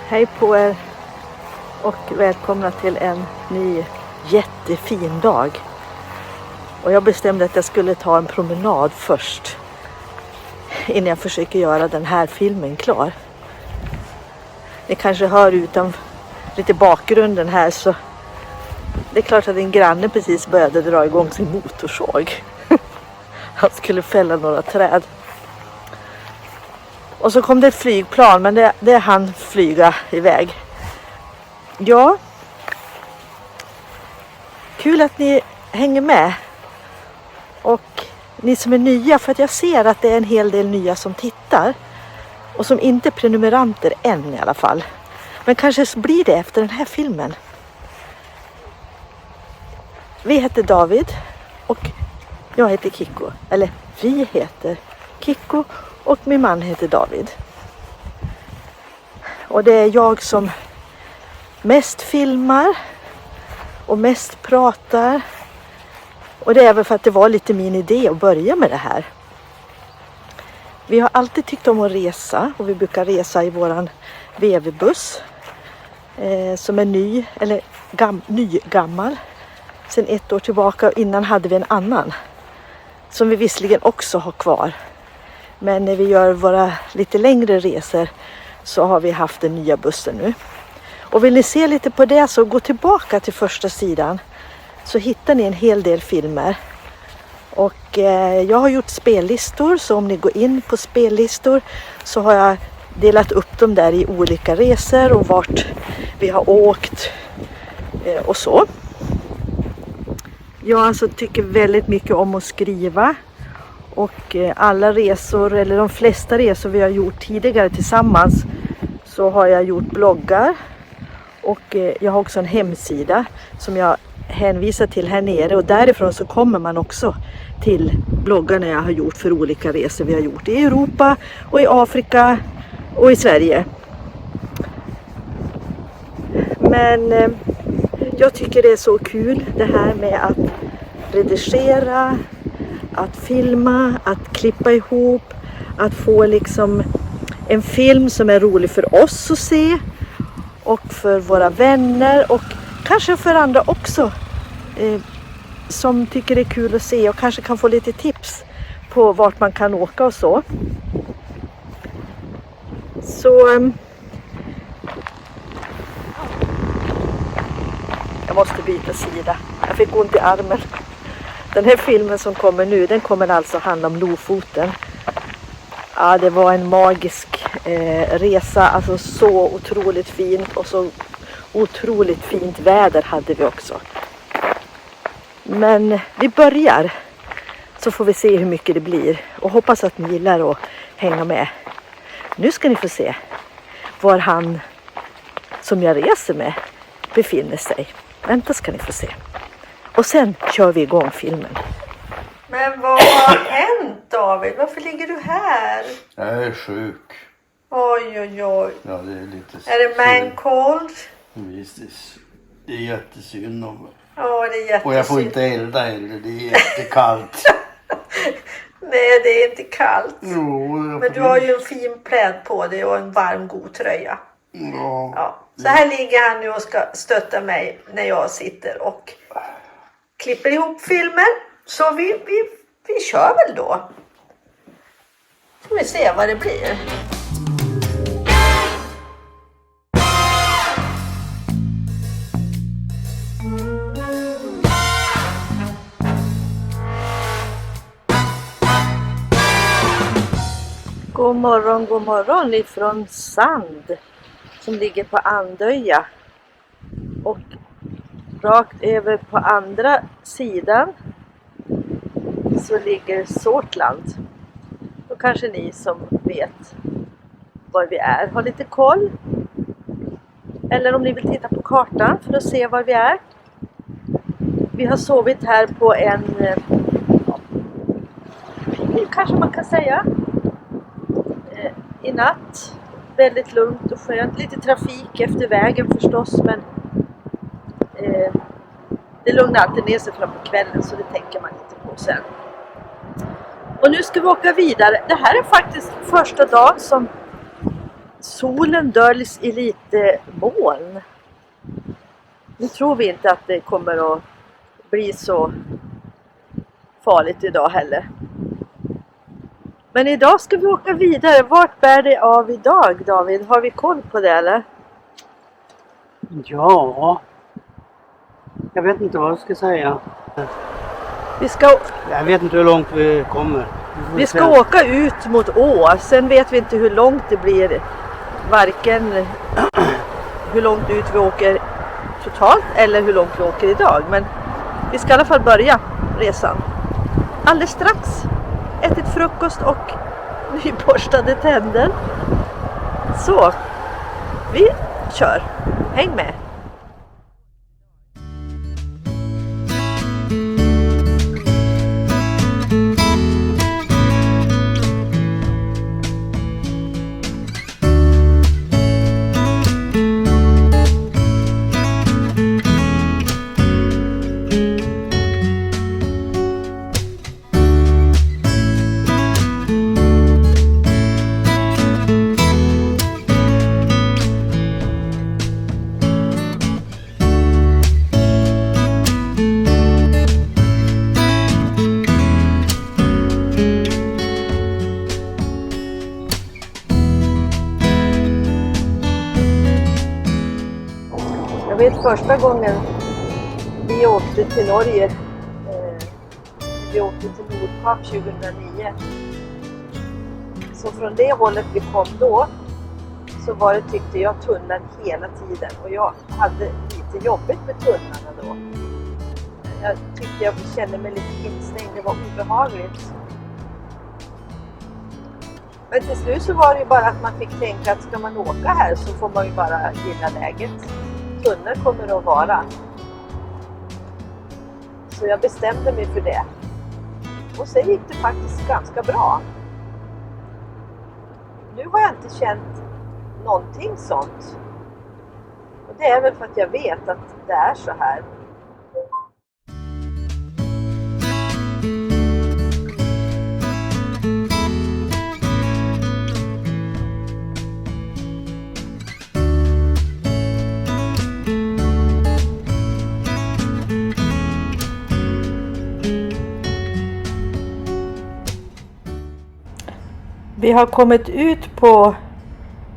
Hej på er och välkomna till en ny jättefin dag. Och jag bestämde att jag skulle ta en promenad först innan jag försöker göra den här filmen klar. Ni kanske hör utan lite bakgrunden här, så det är klart att en granne precis började dra igång sin motorsåg. Han skulle fälla några träd. Och så kom det ett flygplan, men det hann flyga iväg. Ja, kul att ni hänger med. Och ni som är nya, för att jag ser att det är en hel del nya som tittar. Och som inte är prenumeranter än i alla fall. Men kanske blir det efter den här filmen. Vi heter David och jag heter Kikko. Eller vi heter Kikko och min man heter David. Och det är jag som mest filmar och mest pratar. Och det är väl för att det var lite min idé att börja med det här. Vi har alltid tyckt om att resa och vi brukar resa i våran VW-buss. Som är ny, eller nygammal. Sedan 1 år tillbaka, och innan hade vi en annan. Som vi visserligen också har kvar. Men när vi gör våra lite längre resor så har vi haft den nya bussen nu. Och vill ni se lite på det, så gå tillbaka till första sidan. Så hittar ni en hel del filmer. Och jag har gjort spellistor, så om ni går in på spellistor så har jag delat upp dem där i olika resor och vart vi har åkt och så. Jag alltså tycker väldigt mycket om att skriva. Och alla resor, eller de flesta resor vi har gjort tidigare tillsammans, så har jag gjort bloggar. Och jag har också en hemsida som jag hänvisar till här nere. Och därifrån så kommer man också till bloggarna jag har gjort för olika resor vi har gjort i Europa och i Afrika och i Sverige. Men jag tycker det är så kul det här med att redigera, att filma, att klippa ihop, att få liksom en film som är rolig för oss att se och för våra vänner och kanske för andra också som tycker det är kul att se och kanske kan få lite tips på vart man kan åka och så. Så jag måste byta sida. Jag fick ont i armen. Den här filmen som kommer nu, den kommer alltså handla om Lofoten. Ja, det var en magisk resa. Alltså så otroligt fint och så otroligt fint väder hade vi också. Men vi börjar, så får vi se hur mycket det blir. Och hoppas att ni gillar att hänga med. Nu ska ni få se var han som jag reser med befinner sig. Vänta ska ni få se. Och sen kör vi igång filmen. Men vad har hänt, David? Varför ligger du här? Jag är sjuk. Oj, oj, oj. Ja, det är lite... Är det man cold? Visst, det är jättesynd om mig. Ja, det är jättesynd. Och jag får inte elda heller, det är jättekallt. Nej, det är inte kallt. Jo, men du har ju en fin pläd på dig och en varm god tröja. Ja. Ja. Så här ligger han nu och ska stötta mig när jag sitter och klipper ihop filmen. Så vi kör väl då. Får vi se vad det blir. God morgon ifrån Sand som ligger på Andöja. Och rakt över på andra sidan så ligger Sortland. Då kanske ni som vet var vi är har lite koll. Eller om ni vill titta på kartan för att se var vi är. Vi har sovit här på en, kanske man kan säga, i natt. Väldigt lugnt och skönt. Lite trafik efter vägen förstås, men det lugnar alltid ner sig fram på kvällen, så det tänker man inte på sen. Och nu ska vi åka vidare. Det här är faktiskt första dagen Solen döljs i lite moln. Nu tror vi inte att det kommer att bli så farligt idag heller. Men idag ska vi åka vidare. Vart bär det av idag, David? Har vi koll på det eller? Ja, jag vet inte vad jag ska säga. Jag vet inte hur långt vi kommer. Vi ska åka ut mot Å. Sen vet vi inte hur långt det blir. Varken hur långt ut vi åker totalt eller hur långt vi åker idag. Men vi ska i alla fall börja resan. Alldeles strax. Ätit frukost och nyborstade tänder. Så, vi kör. Häng med. Jag vet första gången vi åkte till Norge, vi åkte till Nordkap 2009. Så från det hållet vi kom då så var det, tyckte jag, tunnlar hela tiden. Och jag hade lite jobbigt med tunnlarna då. Jag tyckte jag kände mig lite instängd, det var obehagligt. Men till slut så var det ju bara att man fick tänka att ska man åka här så får man ju bara gilla läget. Tunnlar kommer att vara. Så jag bestämde mig för det. Och sen gick det faktiskt ganska bra. Nu har jag inte känt någonting sånt. Och det är väl för att jag vet att det är så här. Vi har kommit ut på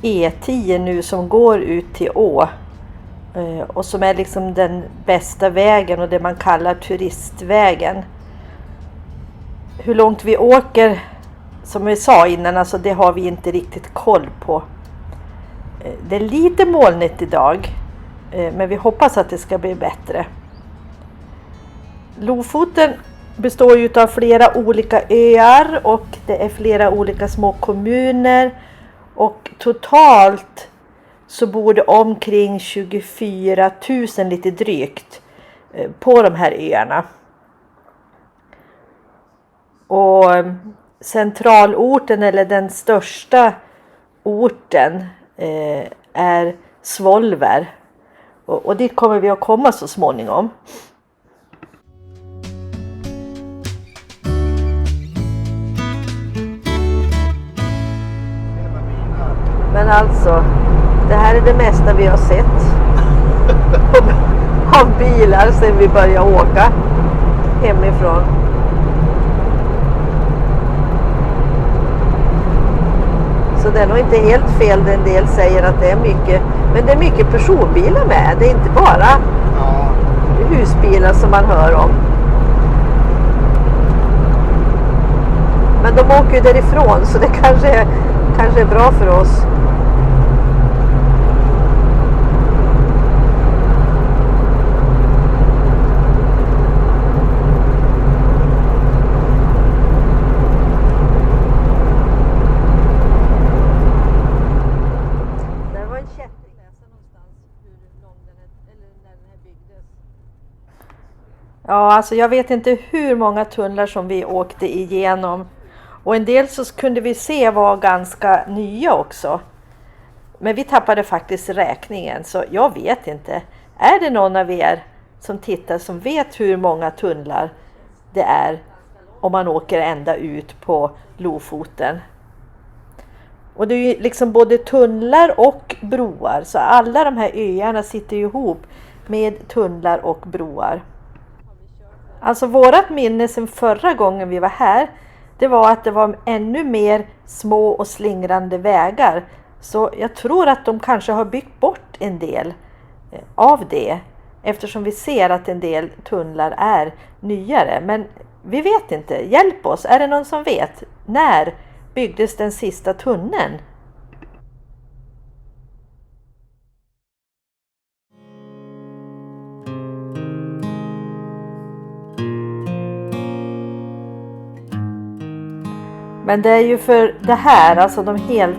E10 nu som går ut till Å. Och som är liksom den bästa vägen och det man kallar turistvägen. Hur långt vi åker, som vi sa innan, alltså det har vi inte riktigt koll på. Det är lite molnigt idag, men vi hoppas att det ska bli bättre. Lofoten består ju av flera olika öar och det är flera olika små kommuner. Och totalt så bor det omkring 24 000 lite drygt på de här öarna. Och centralorten eller den största orten är Svolvær. Och dit kommer vi att komma så småningom. Men alltså, det här är det mesta vi har sett av bilar sedan vi började åka hemifrån. Så det är nog inte helt fel, en del säger att det är mycket. Men det är mycket personbilar med, det är inte bara husbilar som man hör om. Men de åker ju därifrån så det kanske är bra för oss. Ja, alltså jag vet inte hur många tunnlar som vi åkte igenom. Och en del så kunde vi se var ganska nya också. Men vi tappade faktiskt räkningen, så jag vet inte. Är det någon av er som tittar som vet hur många tunnlar det är om man åker ända ut på Lofoten? Och det är ju liksom både tunnlar och broar. Så alla de här öarna sitter ihop med tunnlar och broar. Alltså vårat minne sen förra gången vi var här, det var att det var ännu mer små och slingrande vägar. Så jag tror att de kanske har byggt bort en del av det. Eftersom vi ser att en del tunnlar är nyare. Men vi vet inte. Hjälp oss. Är det någon som vet? När byggdes den sista tunneln? Men det är ju för det här, alltså de helt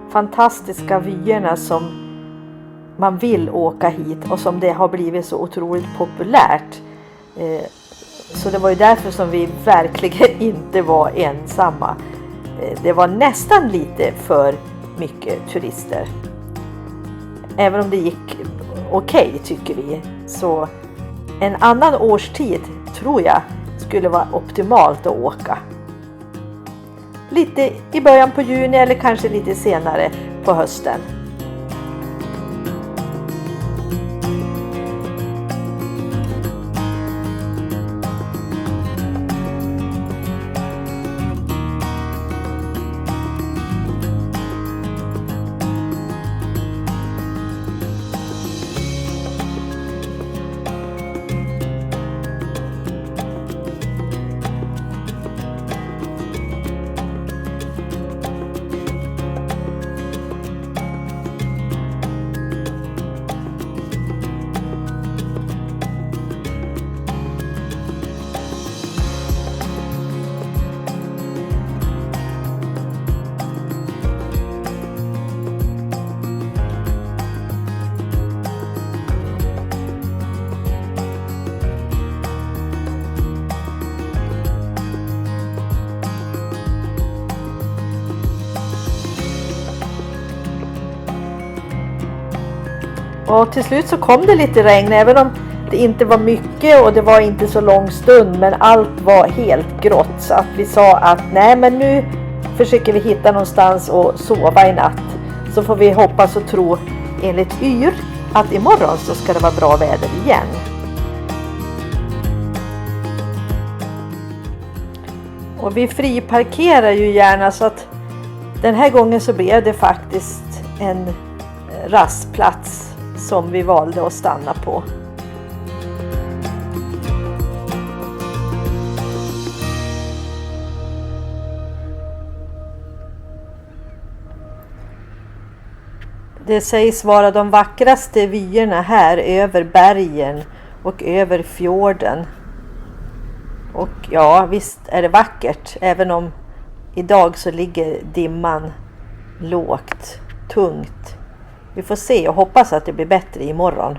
fantastiska vyerna som man vill åka hit och som det har blivit så otroligt populärt. Så det var ju därför som vi verkligen inte var ensamma. Det var nästan lite för mycket turister. Även om det gick okej, tycker vi. Så en annan årstid tror jag skulle vara optimalt att åka. Lite i början på juni eller kanske lite senare på hösten. Och till slut så kom det lite regn, även om det inte var mycket och det var inte så lång stund, men allt var helt grått. Så att vi sa att nej, men nu försöker vi hitta någonstans och sova i natt. Så får vi hoppas och tro enligt Yr att imorgon så ska det vara bra väder igen. Och vi friparkerar ju gärna, så att den här gången så blev det faktiskt en rastplats som vi valde att stanna på. Det sägs vara de vackraste vyerna här över bergen och över fjorden. Och ja, visst är det vackert, även om idag så ligger dimman lågt, tungt. Vi får se och hoppas att det blir bättre imorgon.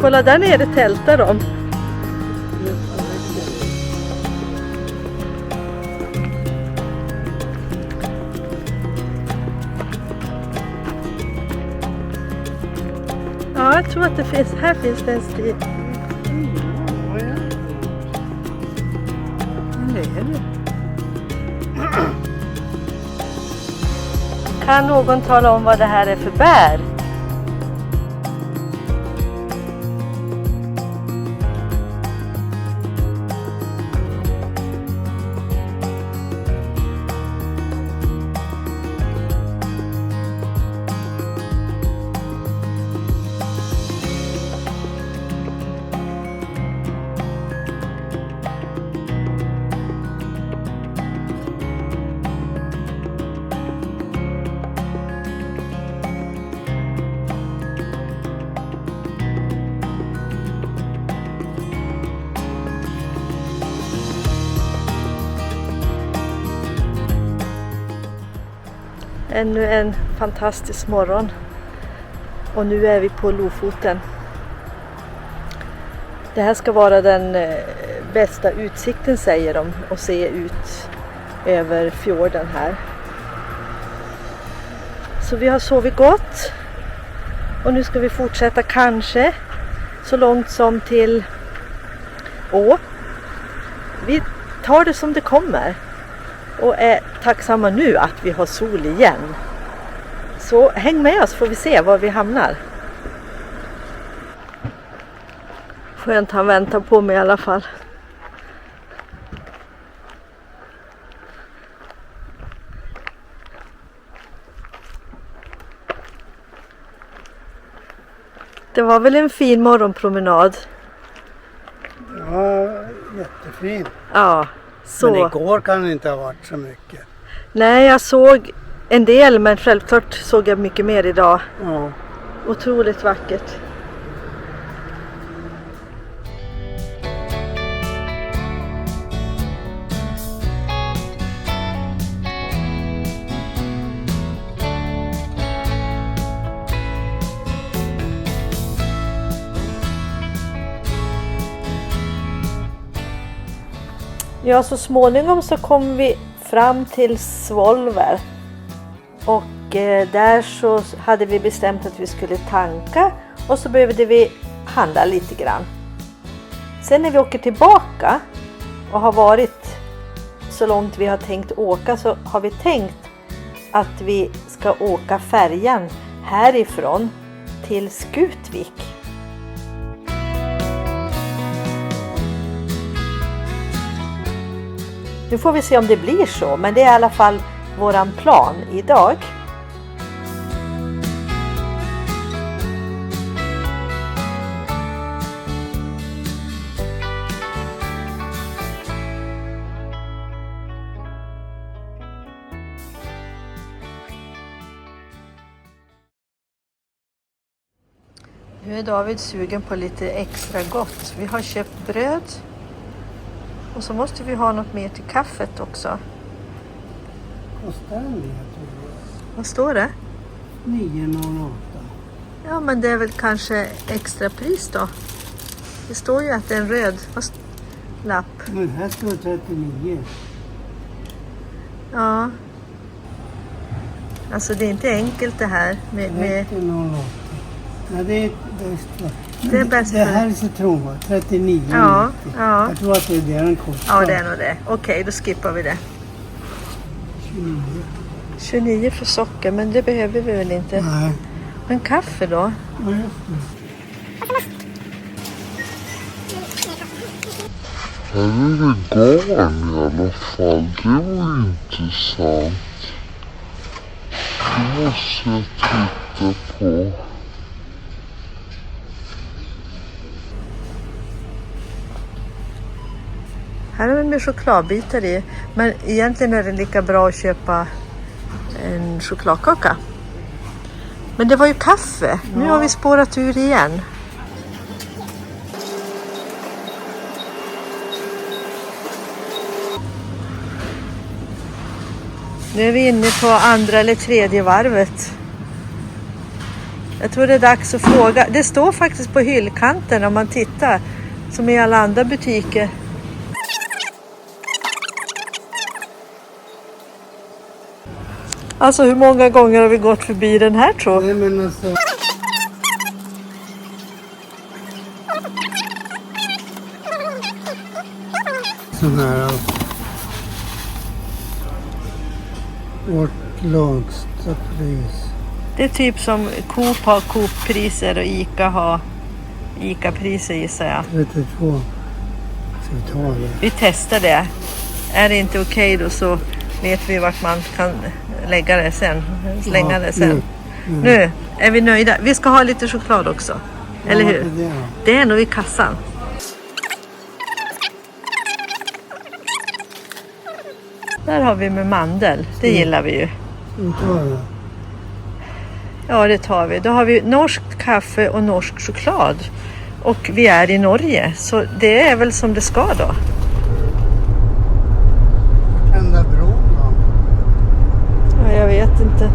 Kolla, där nere tältar de. Ja, jag tror att det finns, här finns det en stig. Kan någon tala om vad det här är för bär? Ännu en fantastisk morgon. Och nu är vi på Lofoten. Det här ska vara den bästa utsikten, säger de, och se ut över fjorden här. Så vi har sovit gott. Och nu ska vi fortsätta kanske så långt som till Å. Vi tar det som det kommer. Och är tacksamma nu att vi har sol igen. Så häng med oss, får vi se var vi hamnar. Skönt han väntar på mig i alla fall. Det var väl en fin morgonpromenad. Ja, jättefin. Ja, så. Men igår kan det inte ha varit så mycket. Nej, jag såg en del, men självklart såg jag mycket mer idag. Ja. Otroligt vackert. Ja, så småningom så kom vi fram till Svolvær. Och där så hade vi bestämt att vi skulle tanka. Och så behövde vi handla lite grann. Sen när vi åker tillbaka och har varit så långt vi har tänkt åka, så har vi tänkt att vi ska åka färjan härifrån till Skutvik. Nu får vi se om det blir så, men det är i alla fall våran plan idag. Nu är David sugen på lite extra gott. Vi har köpt bröd. Och så måste vi ha något mer till kaffet också. Kostar den det, tror jag? Vad står det? 9,08. Ja, men det är väl kanske extra pris då. Det står ju att det är en röd lapp. Men här står 39. Ja. Alltså det är inte enkelt det här med 9,08. Nej, det är bäst det för... här är citronvatten, 39. Ja, ja. Jag tror att det är det den kostar. Ja, det är nog det. Okej, då skippar vi det. 29. 29 för socker, men det behöver vi väl inte. Nej. Men kaffe då? Ja, just det. Här är det garn i alla fall. Det var intressant. Det måste jag titta på. Här är det med chokladbitar i. Men egentligen är det lika bra att köpa en chokladkaka. Men det var ju kaffe. Nu har vi spårat ur igen. Nu är vi inne på andra eller tredje varvet. Jag tror det är dags att fråga. Det står faktiskt på hyllkanten om man tittar. Som i alla andra butiker. Alltså hur många gånger har vi gått förbi den här, tror Nej, men alltså... Sån här... Vårt lägsta pris. Det är typ som Coop har Coop-priser och Ica har Ica-priser, gissar jag. 32. Ska vi ta det? Vi testar det. Är det inte okej då, så vet vi vart man kan lägga det sen. Slänga det sen. Nu är vi nöjda. Vi ska ha lite choklad också. Eller hur? Det är nog i kassan. Där har vi med mandel. Det gillar vi ju. Vi tar det. Ja, det tar vi. Då har vi norskt kaffe och norsk choklad. Och vi är i Norge. Så det är väl som det ska då. Tända bron då? Ja, jag vet inte. inte.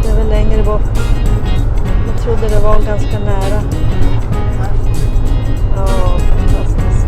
Det är väl längre bort. Jag trodde det var ganska nära. Ja, fantastiskt.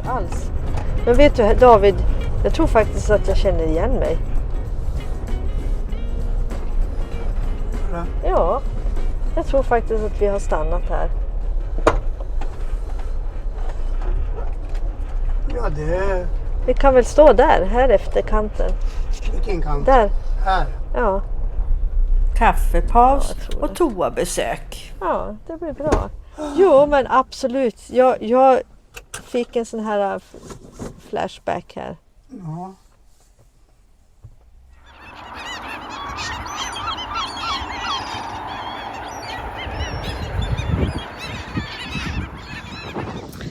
Alls. Men vet du David, jag tror faktiskt att jag känner igen mig. Ja. Ja, jag tror faktiskt att vi har stannat här. Ja, det... Vi kan väl stå där, här efter kanten. Vilken kant? Där, Här. ja. Kaffepaus Ja, jag tror det. och toabesök. Ja, det blir bra. Jo, men absolut. Jag fick en sån här flashback här. Ja.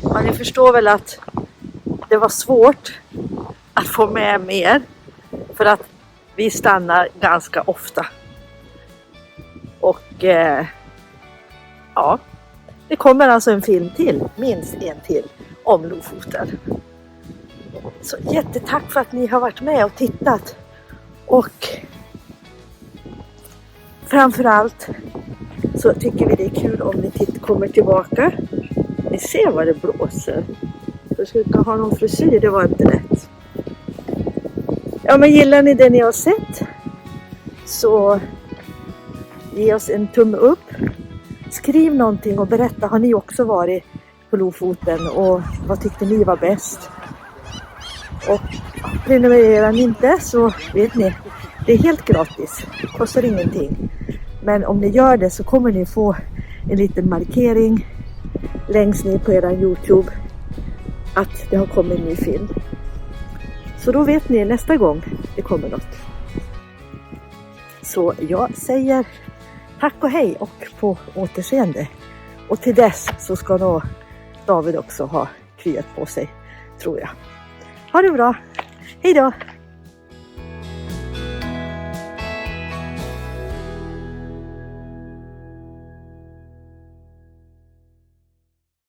Ja, ni förstår väl att det var svårt att få med mer. För att vi stannar ganska ofta. Och ja, det kommer alltså en film till, minst en till, om Lofoten. Så jättetack för att ni har varit med och tittat. Och framförallt så tycker vi det är kul om ni kommer tillbaka. Ni ser vad det blåser. Försöka ha någon frisyr, det var inte rätt. Ja, men gillar ni det ni har sett så ge oss en tumme upp. Skriv någonting och berätta, har ni också varit på Lofoten och vad tyckte ni var bäst? Och prenumererar ni inte så vet ni, det är helt gratis, kostar ingenting. Men om ni gör det så kommer ni få en liten markering längst ner på er YouTube att det har kommit en ny film. Så då vet ni nästa gång det kommer något. Så jag säger tack och hej och på återseende. Och till dess så ska nog David också ha kryat på sig, tror jag. Ha det bra. Hej då!